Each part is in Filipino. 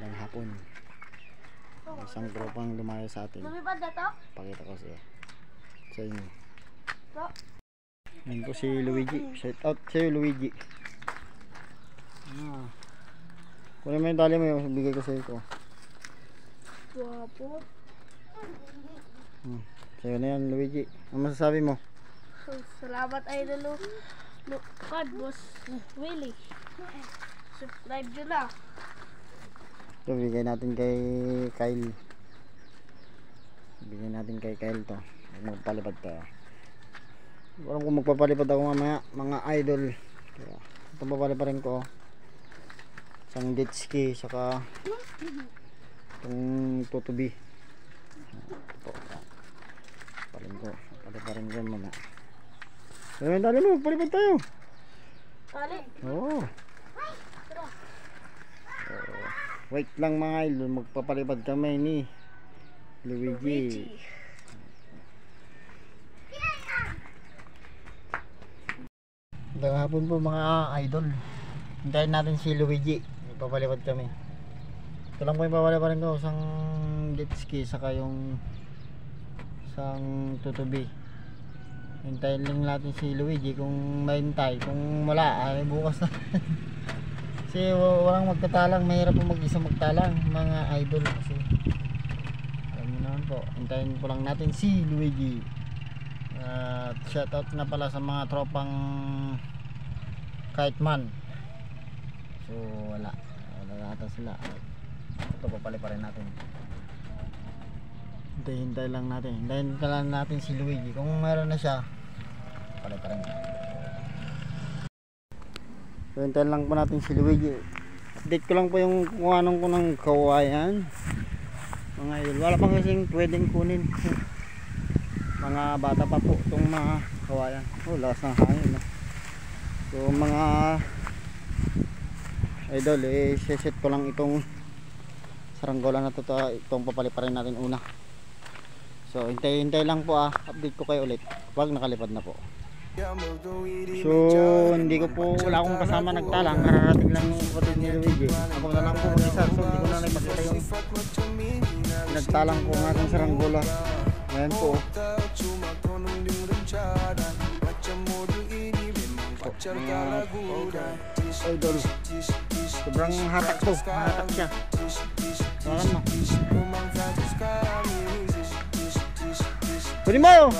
Magandang hapon. Isang tropang lumayo sa atin. Pakita ko sa inyo. Yan po si Luigi. Shout out sa'yo, Luigi. Kunin mo yung tali mo yung bigay ko sa'yo ko. Wapo. Sa'yo na yan, Luigi. Ano masasabi mo? Salamat idol. Kad boss Willie. Subscribe nyo na. Ito, bigay natin kay Kyle. Bigay natin kay Kyle to. Magpalipad tayo. Walang kung magpapalipad ako mamaya, mga idol. Kaya, ito papaliparin ko. Isang jet ski, saka itong tutubi. Ito po. Paliparin ko mamaya. Ayun, dali mo, palipad tayo. Tali. Oo. Wait lang mga idol, magpapalipad kami ni Luigi. Magandang hapon po mga idol. Hintayin natin si Luigi. Magpapalipad kami. Ito lang po yung papaliparin ko, isang jet ski saka yung isang tutubi. Hintayin lang natin si Luigi kung may hintay. Kung wala ay bukas na. Kasi walang magtatalang, mahirap po mag-isa magtalang mga idol kasi alam niyo naman po. Hintayin po lang natin si Luigi. Shout out na pala sa mga tropang kahit man. So wala ata sila. Ito papaliparin natin. Hintay lang natin. Hintayin lang natin si Luigi. Kung meron na siya, papaliparin natin. So, hintayin lang po natin si Luigi. Update ko lang po yung kuhanan ko ng kawayan mga idol. Wala pang kasing pwedeng kunin. Mga bata pa po itong mga kawayan. Oh, lakas ng hangin, no? So mga idol, set ko lang itong saranggola na to. Itong papaliparin natin una. So hintay lang po update ko kayo ulit pag nakalipad na po. So hindi ko po, wala akong kasama nagtalang, kararating lang yung kapatid ni Luigi. Ako na lang po mag-isa, so hindi ko na nagpakita yung nagtalang ko ng ating saranggola. Ayan po. Idol, sobrang hatak to, hatak siya. Sakan mo. Pwede mo!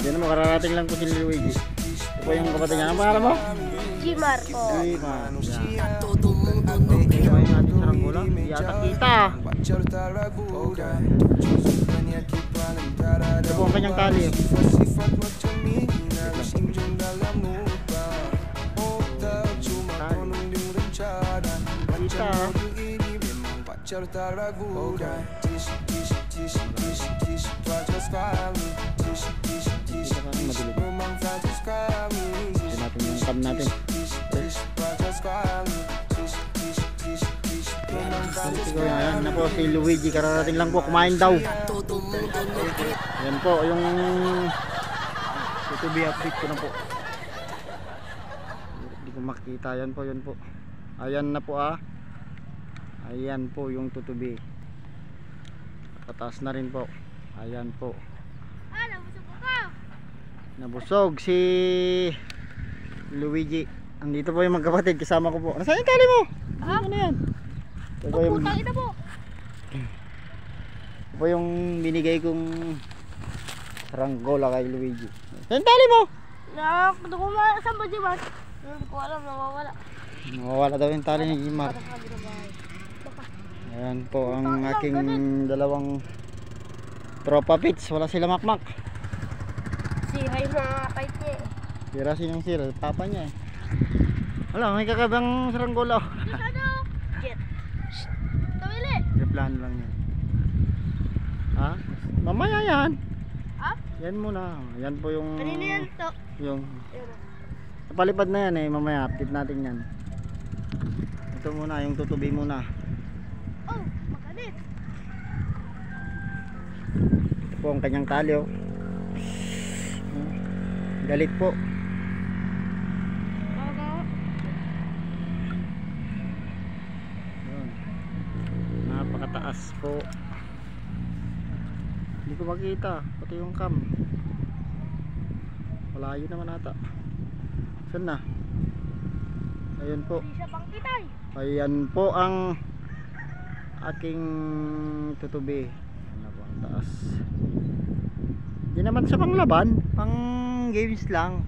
Hindi na mo, kararating lang po si Luigi. Ito po yung kapatid niya. Ang pangalan mo? Gmar po. Gmar. Ito yung ating saranggola. Iyatak kita. Ito po ang kanyang tali. Kita. Natin yung cam natin. Ayan na po si Luigi, kararating lang po, kumain daw. Ayan po yung tutubi, update ko na po. Hindi ko makita. Ayan po, yun po. Ayan na po ayan po yung tutubi. Pataas na rin po. Ayan po. Nabusog ako. Nabusog si Luigi. Andito po yung magkapatid, kasama ko po. Nasaan yung tali mo? Ano na yan? Ito po yung, Putang ina po. ito po yung binigay kong saranggola kay Luigi. Nasaan yung tali mo? Nakakita ko saan ba Gmar? Hindi ko alam, nawawala. Nawawala daw yung tali ni Gmar. Ayan po ang aking dalawang tropa pits. Wala sila makmak. Sira yung mga kahit niya eh. Sira sinong sira? Papa niya eh. Wala, may kakabang saranggola. Ano? Jet. Tawili. Replan lang yan. Ha? Mamaya yan. Ha? Yan muna. Yan po yung Kanina yan to. yung napalipad na yan eh. Mamaya update natin yan. Ito muna, yung tutubi muna. Oh, makanit. Ito po ang kanyang tali. Galit po. taas po. Hindi ko makita pati yung cam. Malayo naman ata. Saan na? Ayun po. Hindi siya pang kitay. Ayan po ang aking tutubi. Ano po ang taas? Hindi naman sa panglaban, pang games lang.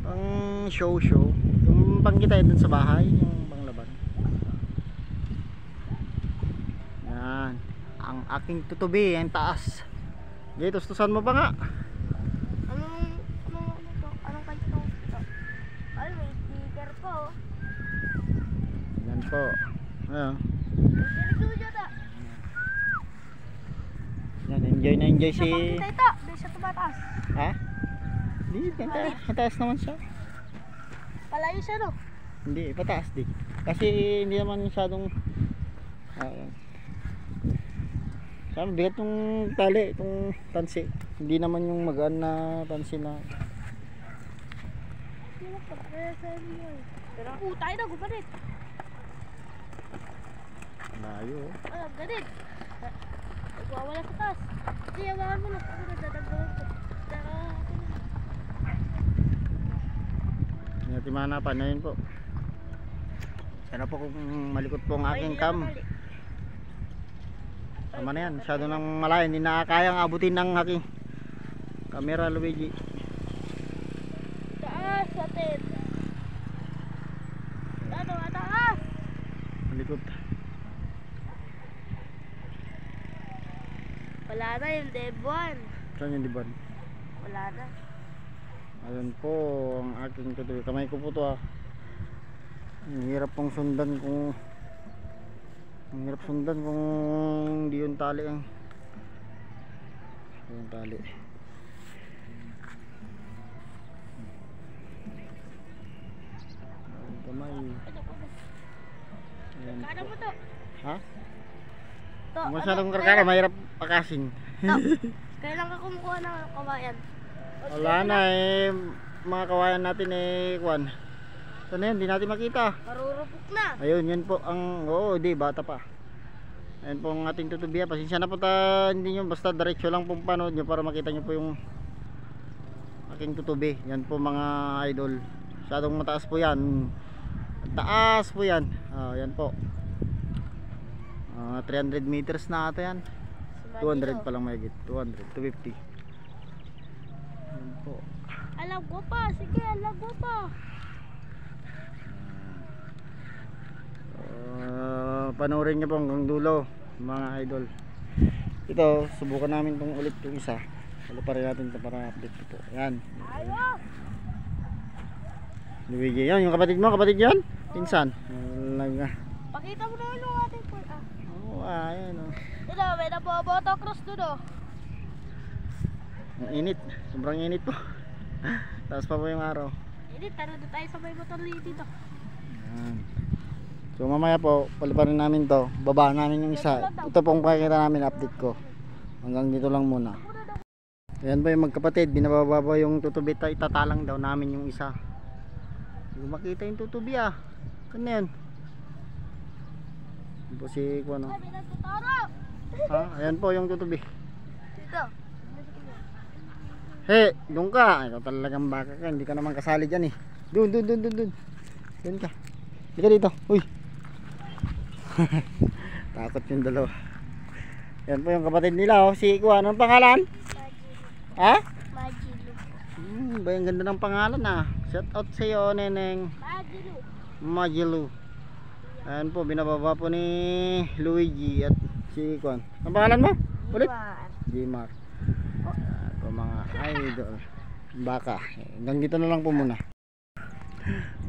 Pang show. Yung pangkita dun sa bahay, yung panglaban. Yan. Ang aking tutubi, ang taas. Okay, tustusan mo pa nga. Anong kanto? Ay, may sticker po. Yan po. Ayan. Yan, enjoy na enjoy si... Kita ito, hindi siya tumataas. Ha? Hindi, mataas naman siya. Palayo siya no? Hindi, pataas di. Kasi hindi naman masyadong... Ayan. Sabi, bigat yung tali, itong tansi. Hindi naman yung magaan na tansi na... Tayo na, gumanit. Layo. Ah, ganit. Nagwawala sa taas. Hindi, yawakan mo lang. Ako nagdadagdagan ko. Hindi natin mahanapan na yun po. Sana po kung malikot po ang aking cam. Tama na yan, masyado nang malayo. Hindi nakakayang abutin ng aking camera, Luigi. Taas, atin. Taas. Malikot. Wala na yung Devon. Saan yung diban? Wala na. Ayun po ang aking tutuloy. Kamay ko po to ah. Ang hirap pong sundan kung... Ang hirap sundan kung di yung tali ang... Yung tali. Ang kamay. Ayan Kano po. mo to? Ha? To, Kung masyadong karkara, mahirap pakasin. To. Kailan ka kumukuha ng kawayan? Wala na eh. Mga kawayan natin eh, Kwan. Saan na yun? Di natin makita. Marurupok na. Ayun, yan po ang... Oo, di, bata pa. Ayan po ang ating tutubiya. Pasensya na po hindi nyo, basta diretso lang pong panood nyo para makita nyo po yung aking tutubi. Yan po mga idol. Masyadong mataas po yan. Taas po yan. Yan po. 300 meters na ata yan. 200 pa lang mahigit. 200, 250. Yan po. Alam ko pa. Sige, alam ko pa. Panoorin nyo po hanggang dulo mga idol. Ito subukan namin itong ulit yung isa. Paliparin natin ito para update ito. Yan. Ayos. Luigi yan. Yung kapatid mo, kapatid yan? Pinsan. Talaga. Pakita mo naman yung ating pool. Ayan o. Ito, may napabotocross doon o. Ang init. Sobrang init po. Tapos pa po yung araw. Hindi, tara na tayo sa may motor dito. Yan. So mamaya po, paliparin namin to. Baba namin yung isa. Ito pong pakikita namin, update ko. Hanggang dito lang muna. Ayan po yung magkapatid. Binababa po yung tutubi. Itatalang daw namin yung isa. Hindi ko makita yung tutubi ah. Ano yan? Ayan po si Kuano. Sabi na tutaro. Ha? Ayan po yung tutubi. Dito. Hey, doon ka. Ikaw talagang baka ka. Hindi ka naman kasali dyan eh. Doon. Doon ka. Hindi ka dito. Uy. Takot yung dalawa. Yan po yung kapatid nila oh. Si Kuano. Anong pangalan? Majilu. Ha? Majilu. Ba yung ganda ng pangalan ah. Shout out sa iyo, Neneng. Majilu. Majilu. Ayan po, binababa po ni Luigi at si Kuan. Ang pangalan mo? Ulit? Jmar. Ayan po mga idol. Baka. Hanggang dito na lang po muna.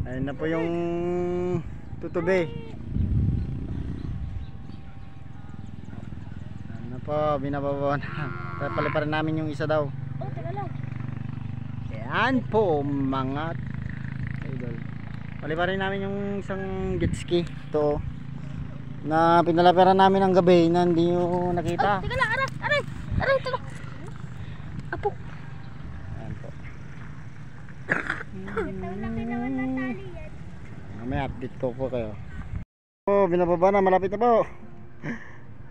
Ayan na po yung tutubi. Ayan na po, binababa na. Paliparin namin yung isa daw. Oh, teka lang. Ayan po mga idol. Paliparin namin yung isang jet ski. Ito na pinalapiran namin ng gabi na hindi nyo nakita. Teka lang, aray, teka. Apo. Ayan po. Laki naman ng tali yan. May update ko po kayo. Oh, binababa na, malapit na po.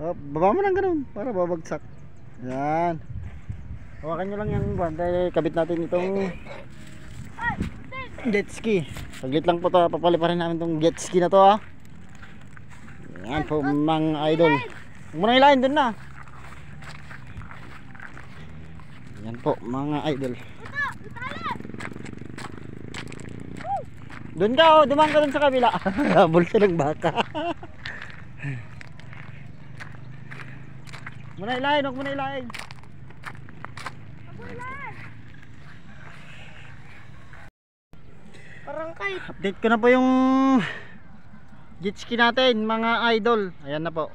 Oh, baba mo lang ganun para babagsak. Yan. Hawakan nyo lang yan, dahil kabit natin itong jet ski. Saglit lang po to, papaliparin namin itong jet ski na to ha. Yan po mga idol. Huwag mo na ilahin, dun na. Yan po mga idol. Dun ka oh, dumaan ka dun sa kabila. Habol siya ng baka. Huwag mo na ilahin, huwag mo na ilahin. Parang kahit. Update ko na po yung jet ski natin mga idol. Ayan na po.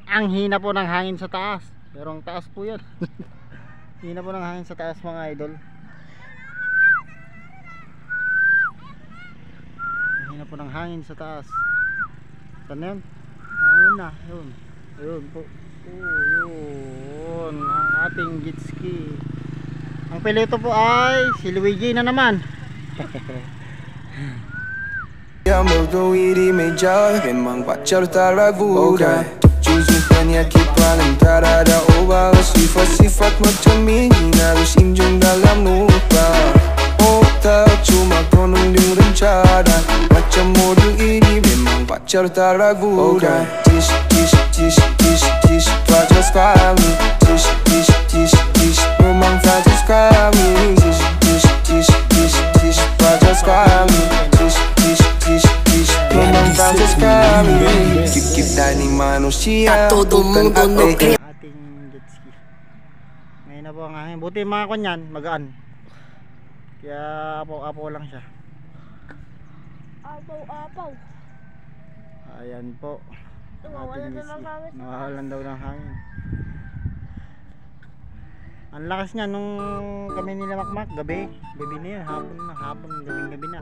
Ang hina po ng hangin sa taas. Pero ang taas po yan. Hina po ng hangin sa taas mga idol. Ang hina po ng hangin sa taas. Saan na yun? Ayun na. Ayun. Ayun po. Yun. Ang ating jet ski. Ang piloto po ay si Luigi na naman. 아무도 일이 major 웬만 과자로 따라구가 주주팬 약기파는 따라다오바 시fat 멋점이 나도 심중 달람 높아 오다 주막 도는 둥른 차라 맞점 모두 일이 웬만 과자로 따라구가 지시 빠져 스파미 지시 음악 빠져 스파미 지시 빠져 스파미 Kita ni manusia bukan ate. Ating jet ski. Ngayon na po ang hangin. Buti mga kanyan, magaan. Kaya apaw-apaw lang siya. Apaw-apaw. Ayan po. Nawawalan na ng hangin. Nawawalan daw ng hangin. Ang lakas niya nung kami nila makmak gabi. Gabi na yun, hapon, gabi na.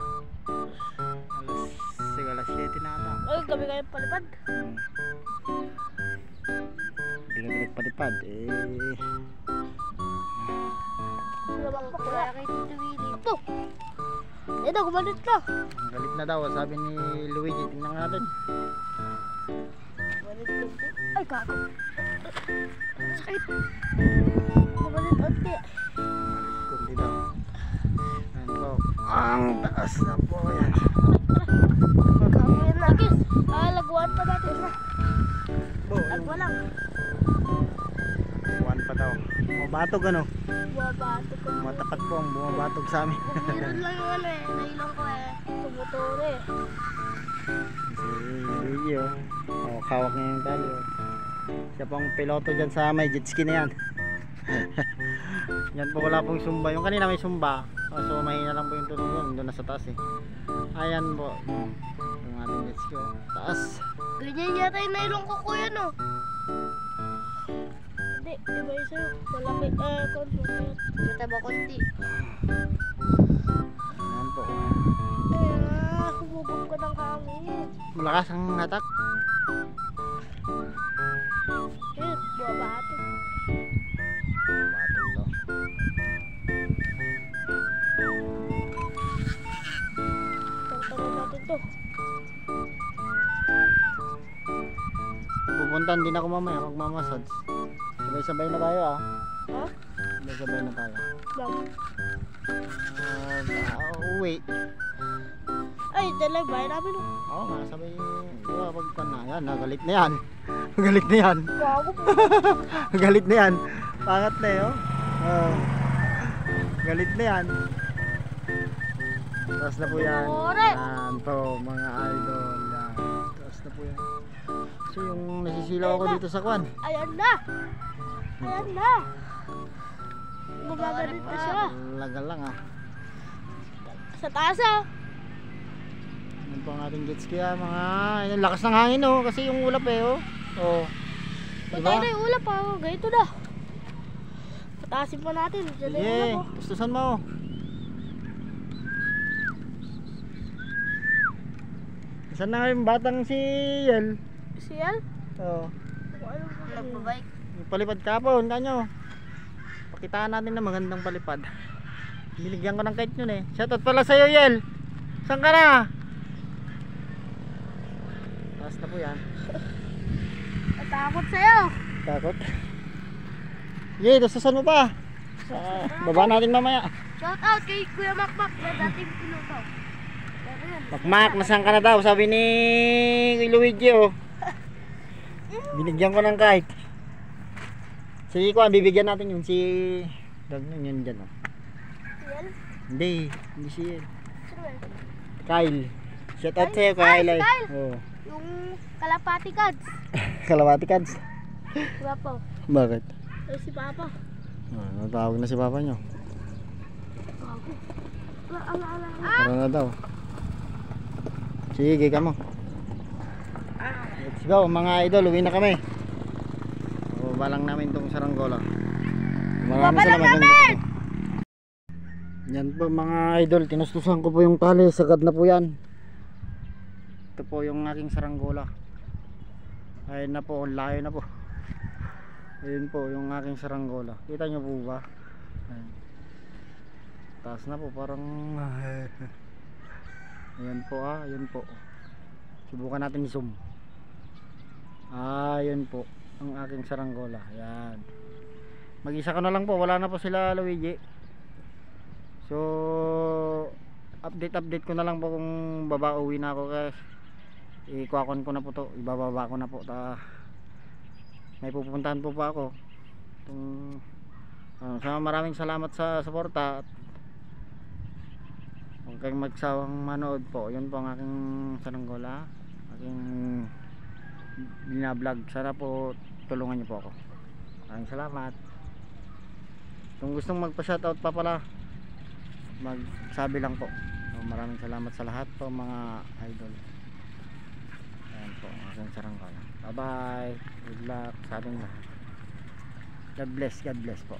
Alas 7 na ata. Ay, gabi kayo palipad. Hindi kami nagpalipad Sulabak pa kaya kayo tutuwili. Ito! Ito, gumalit na. Ang galit na daw, sabi ni Luigi. Tingnan natin. Gumalit konti. Ay, kako. Sakit. Gumalit konti. Kundi daw. Ayan po. Ang taas na po yan. Kako yan lagis. Lagwan pa natin na. Lagwa lang. One pa daw. Bumabatog ano? Bumabato ko. Matapat po ang bumabatog sa amin. Meron lang yung ano eh. Nailong ko eh. Tumutor eh. Si Luigi oh. Oh, kawak niya yung tali oh. Siya pong piloto dyan sa may jet ski na yan. Yan po wala pong sumba. Yung kanina may sumba. So mahina lang po yung tunog yun. Doon na sa taas eh. Ayan po. Yung ating jet ski oh. Taas. Ganyan yata yung nailong ko kuya no. Hindi, iba yung sa'yo. Malaki, konti. Mataba konti. Ayan po. Humubog ko ng hangin. Malakas ang hatak. Eh, buwabato. Bumabatog daw. Tawag natin to. Pupuntahan din ako mamaya magmamassage. Sabay-sabay na tayo ah. Ha? Sabay-sabay na tayo. Bang. Uwi. Ay, talaga ba? Namin no. Oo nga, sabay. Diba, pagpan na. Yan, nagalit na yan. Galit na yan. Bago po. Galit na yan. Pangat na yun. Galit na yan. Taas na po yan. Correct. Yan po mga idol. Yan. Taas na po yan. So yung nasisilaw ako dito sa kwan. Ayan na. Ayan na. Gumagalit na siya. Lagal lang ah. Sa taas ah. Yan po ang ating jet ski ah. Mga yung lakas ng hangin oh. Kasi yung ulap eh oh. Oh. Patay na yung ulap ah. Ganito na. Pataasin pa natin. Diyan na yung Sige, ulap oh. gustusan mo. Saan na nga yung batang si Yel? Siyal? Oo. Nagbabike. Yung palipad kapon, kanyo. Pakitaan natin na magandang palipad. Binigyan ko ng kite yun eh. Shoutout pala sa'yo Yel. Saan ka na? Taas na po yan. At Takot sa'yo. Takot. Sige, dasasan mo pa. Sa baba natin mamaya. Shout out kay Kuya Makmak na dating piloto. Pero yun. Makmak, nasaan ka na daw? Sabi ni Luigi oh. Binigyan ko ng kahit. Si Kuan, bibigyan natin yun. Si Dagnan yun dyan oh. Yan. Hindi si Sino ba yun? Kyle. Shout out Kyle? sa'yo Kyle. Si Kyle? Oh. Yung kalapati cards. Kalawati Kads. Diba po? Bakit? Si Papa. Natawag na si Papa nyo. Bago. Ala. Tara na daw. Sige ka mo. Let's go mga idol, uwi na kami. Baba lang namin tong saranggola. Baba lang namin! Yan po mga idol, tinustusan ko po yung tali, sagad na po yan. Ito po yung aking saranggola. Ayun na po, layo na po. Ayun po yung aking saranggola. Kita nyo po ba? Ayun. Taas na po, parang ayan po ayan po. Subukan natin i-zoom. Ayun po ang aking saranggola. Ayan. Mag-isa ko na lang po, wala na po sila Luigi. So update ko na lang po kung baba uwi na ako guys. Ikuakon ko na po to, ibababa ko na po may pupuntahan po pa ako maraming salamat sa suporta at huwag kayong magsawang manood po. Yun po ang aking saranggola, aking binablog. Sana po tulungan niyo po ako. Maraming salamat. Kung gustong magpa-shoutout pa pala, magsabi lang po. So, maraming salamat sa lahat po mga idol. Ayan po ang aking saranggola. Bye bye. Good luck sa ating lahat. God bless po.